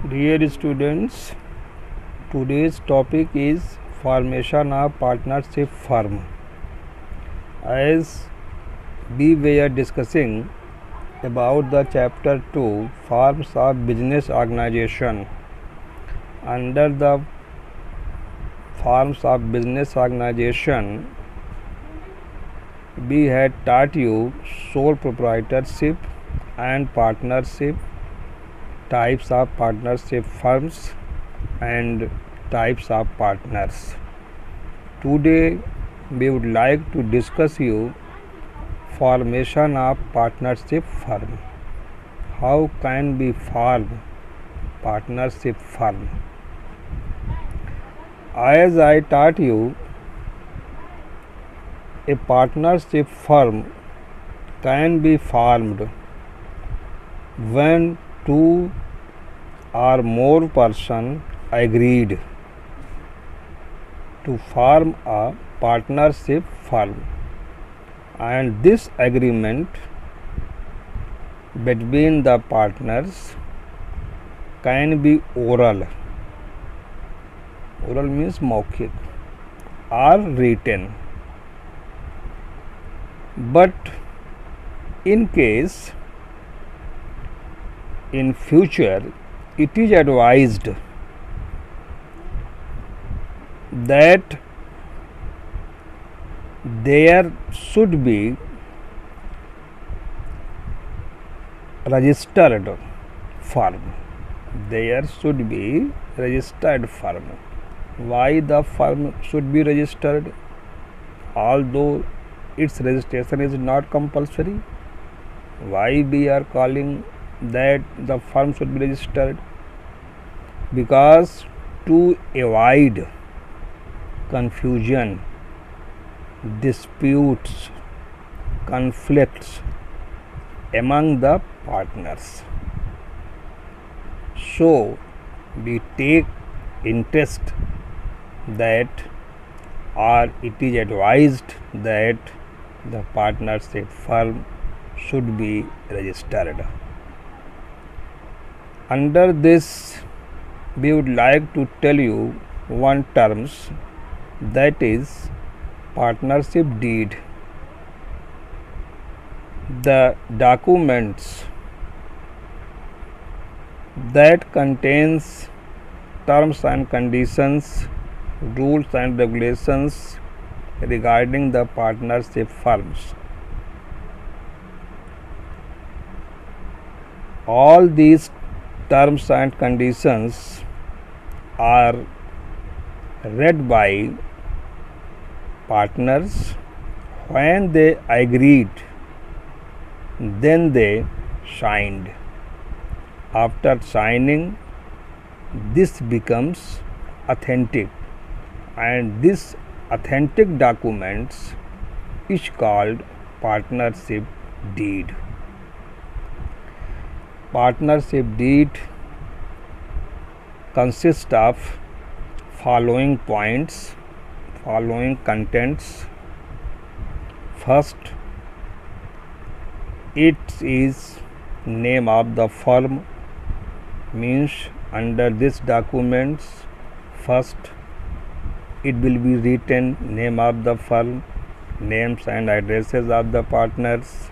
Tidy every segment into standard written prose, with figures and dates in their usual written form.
Dear students, today's topic is formation of partnership firm. As we were discussing about the chapter 2 forms of business organization. Under the forms of business organization, we had taught you sole proprietorship and partnership, types of partnership firms and types of partners. Today we would like to discuss you formation of partnership firm. How can we form partnership firm? As I taught you, a partnership firm can be formed when two or more persons agreed to form a partnership firm, and this agreement between the partners can be oral. Oral means मौखिक or written. But in case in future it is advised that there should be registered firm. There should be registered firm. Why the firm should be registered? Although its registration is not compulsory, why we are calling that the firm should be registered? Because to avoid confusion, disputes, conflicts among the partners. So we take interest that, or it is advised that the partnership firm should be registered. Under this, we would like to tell you one terms, that is partnership deed. The documents that contains terms and conditions, rules and regulations regarding the partnership firms. All these terms and conditions are read by partners. When they agreed, then they signed. After signing, this becomes authentic, and this authentic documents is called partnership deed. Partnership deed consists of following points, following contents. First, it is name of the firm, means under this documents first it will be written name of the firm, names and addresses of the partners,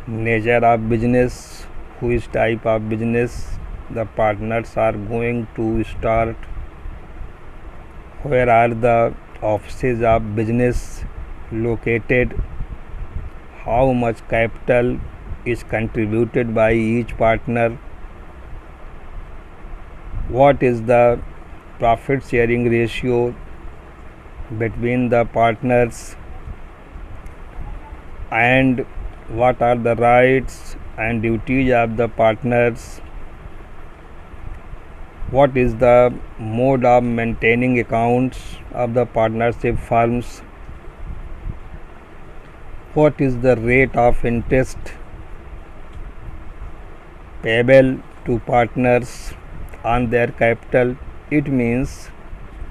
nature of business, which type of business the partners are going to start, where are the offices of business located, how much capital is contributed by each partner, what is the profit sharing ratio between the partners, and what are the rights and duties of the partners, what is the mode of maintaining accounts of the partnership firms, what is the rate of interest payable to partners on their capital. It means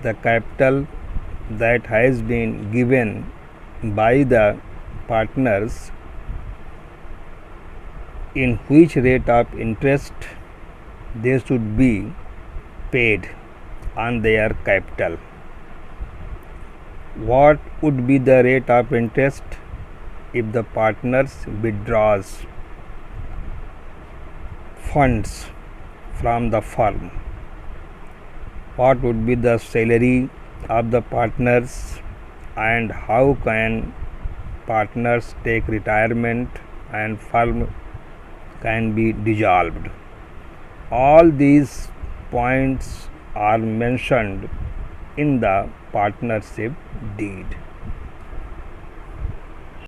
the capital that has been given by the partners, in which rate of interest they should be paid on their capital. What would be the rate of interest if the partners withdraws funds from the firm? What would be the salary of the partners, and how can partners take retirement and firm can be dissolved? All these points are mentioned in the partnership deed.